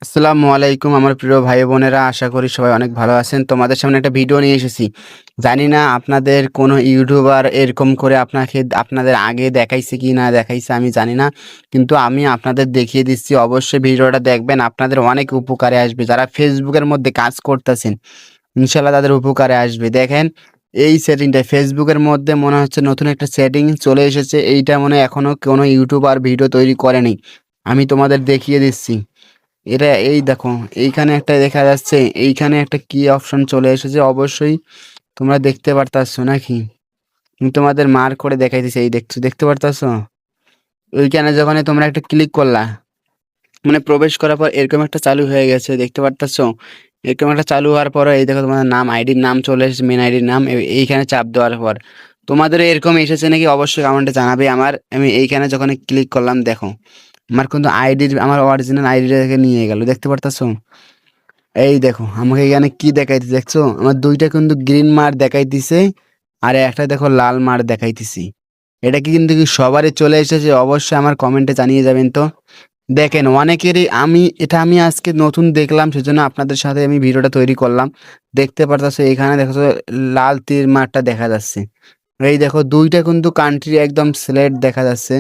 আসসালামু আলাইকুম আমার প্রিয় ভাই বোনেরা, আশা করি সবাই অনেক ভালো আছেন। তোমাদের সামনে একটা ভিডিও নিয়ে এসেছি। জানি না আপনাদের কোনো ইউটিউবার এরকম করে আপনাদের আগে দেখাইছে কি না দেখাইছে আমি জানি না, কিন্তু আমি আপনাদের দেখিয়ে দিচ্ছি। অবশ্যই ভিডিওটা দেখবেন, আপনাদের অনেক উপকারে আসবে। যারা ফেসবুকের মধ্যে কাজ করতেছেন ইনশাল্লাহ তাদের উপকারে আসবে। দেখেন এই সেটিংটা ফেসবুকের মধ্যে মনে হচ্ছে নতুন একটা সেটিং চলে এসেছে। এইটা মনে হয় এখনো কোনো ইউটিউবার ভিডিও তৈরি করেনি। আমি তোমাদের দেখিয়ে দিচ্ছি। এটা এই দেখো, এইখানে একটা দেখা যাচ্ছে, এইখানে একটা কি অপশন চলে এসেছে। অবশ্যই তোমরা দেখতে পারতাছো নাকি? আমি তোমাদের মার করে দেখাইতেছি। এই দেখতে পারতাছো? ওইখানে যখন তোমরা একটা ক্লিক করলা, মানে প্রবেশ করার পর এরকম একটা চালু হয়ে গেছে, দেখতে পারতাছো? এরকম একটা চালু হওয়ার পর এই দেখো তোমাদের নাম, আইডির নাম চলে এসেছে, মেন আইডির নাম। এইখানে চাপ দেওয়ার পর তোমাদের এরকম এসেছে নাকি অবশ্যই কমেন্টে জানাবে। আমি এইখানে যখন ক্লিক করলাম দেখো, আমার কিন্তু আমার অরিজিনাল আইডিটাকে নিয়ে গেল, দেখতে পারতাছো? এই দেখো আমাকে এখানে কি দেখাইতেছে দেখছো? আমার দুইটা কিন্তু গ্রিন মার্ক দেখাইতেছে, আর একটা দেখো লাল মার্ক দেখাইতেছি। এটা কি কিন্তু কি সবারই চলে এসেছে? অবশ্যই আমার কমেন্টে জানিয়ে যাবেন তো। দেখেন অনেকেরই, আমি আজকে নতুন দেখলাম, সেজন্য আপনাদের সাথে আমি ভিডিওটা তৈরি করলাম। দেখতে পারতাছো এখানে দেখো তো, লাল তীর মার্কটা দেখা যাচ্ছে। এই দেখো দুইটা কিন্তু কান্ট্রি একদম সিলেক্ট দেখা যাচ্ছে।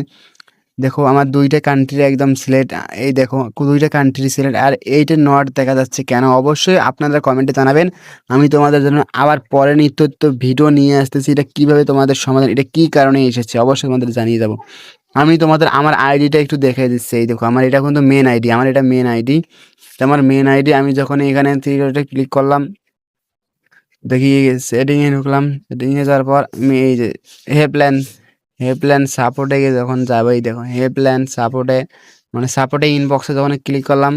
দেখো আমার দুইটা কান্ট্রি একদম সিলেক্ট। এই দেখো দুইটা কান্ট্রি সিলেক্ট, আর এইটা নট দেখা যাচ্ছে কেন? অবশ্যই আপনারা কমেন্টে জানাবেন। আমি তোমাদের জন্য আবার পরে নিত্য ভিডিও নিয়ে আসতেছি। এটা কিভাবে তোমাদের সমাধান, এটা কি কারণে এসেছে অবশ্যই তোমাদের জানিয়ে যাব। আমি তোমাদের আমার আইডিটা একটু দেখিয়ে দিচ্ছি। এই দেখো আমার এটা কিন্তু মেন আইডি, আমার এটা মেন আইডি। আমার মেন আইডি আমি যখন এখানে ক্লিক করলাম, দেখি সেটিংয়ে ঢুকলাম। সেটিংয়ে যাওয়ার পর আমি এই যে হেল্পলাইন সাপোর্টে গিয়ে যখন যাবো, এই দেখো হেল্পলাইন সাপোর্টে, মানে সাপোর্টে ইনবক্সে যখন ক্লিক করলাম,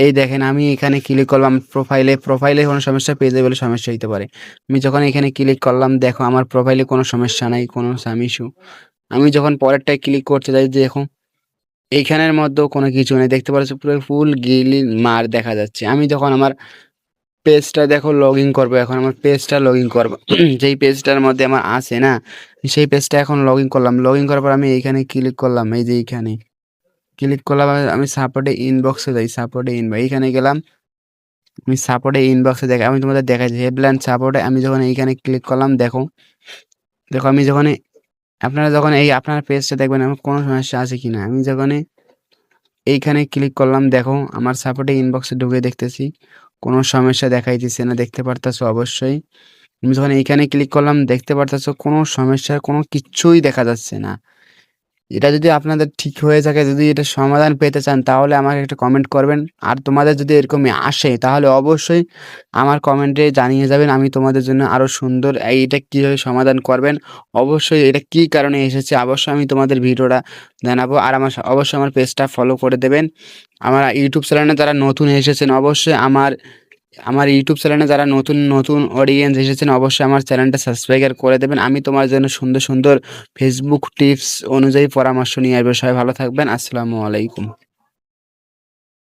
এই দেখেন আমি এখানে ক্লিক করলাম প্রোফাইলে কোনো সমস্যা পেয়ে যাবে বলে সমস্যা হইতে পারে। আমি যখন এখানে ক্লিক করলাম দেখো আমার প্রোফাইলে কোনো সমস্যা নাই, কোনো ইস্যু। আমি যখন পরেরটায় ক্লিক করতে যাই দেখো এইখানের মধ্যেও কোনো কিছু নেই, দেখতে পাচ্ছ পুরো ফুল গ্রিন মার দেখা যাচ্ছে। আমি যখন আমার পেজটা দেখো লগ ইন করবো, এখন আমার পেজটা লগ ইন করবো যেই পেজটার মধ্যে আমার আছে না, সেই পেজটা এখন লগ ইন করলাম। লগ ইন করার পর আমি এইখানে ক্লিক করলাম, এই যে এইখানে ক্লিক করলাম। আমি সাপোর্টে ইনবক্সে যাই, এইখানে গেলাম। আমি সাপোর্টে ইনবক্সে দেখাই, আমি তোমাদের দেখাচ্ছি হেল্পলাইন সাপোর্টে। আমি যখন এইখানে ক্লিক করলাম দেখো, আমি যখন আপনারা যখন আপনার পেজটা দেখবেন আমার কোনো সমস্যা আছে কিনা। আমি যখন এইখানে ক্লিক করলাম দেখো আমার সাপোর্টে ইনবক্সে ঢুকে দেখতেছি কোনো সমস্যা দেখাইতেছে না, দেখতে পারতাছো অবশ্যই। আমি যখন এইখানে ক্লিক করলাম দেখতে পারতাছো কোনো সমস্যা, কোনো কিচ্ছুই দেখা যাচ্ছে না। এটা যদি আপনাদের ঠিক হয়ে থাকে, যদি এটা সমাধান পেতে চান তাহলে আমাকে একটা কমেন্ট করবেন। আর তোমাদের যদি এরকমই আসে তাহলে অবশ্যই আমার কমেন্টে জানিয়ে যাবেন। আমি তোমাদের জন্য আরও সুন্দর এইটা কীভাবে সমাধান করবেন, অবশ্যই এটা কী কারণে এসেছে অবশ্যই আমি তোমাদের ভিডিওটা জানাবো। আর অবশ্যই আমার পেজটা ফলো করে দেবেন। আমার ইউটিউব চ্যানেলে যারা নতুন এসেছেন অবশ্যই আমার ইউটিউব চ্যানেলে যারা নতুন অডিয়েন্স এসেছেন অবশ্যই আমার চ্যানেলটা সাবস্ক্রাইব করে দেবেন। আমি তোমার জন্য সুন্দর ফেসবুক টিপস অনুযায়ী পরামর্শ নিয়ে আসবো। সবাই ভালো থাকবেন। আসসালামু আলাইকুম।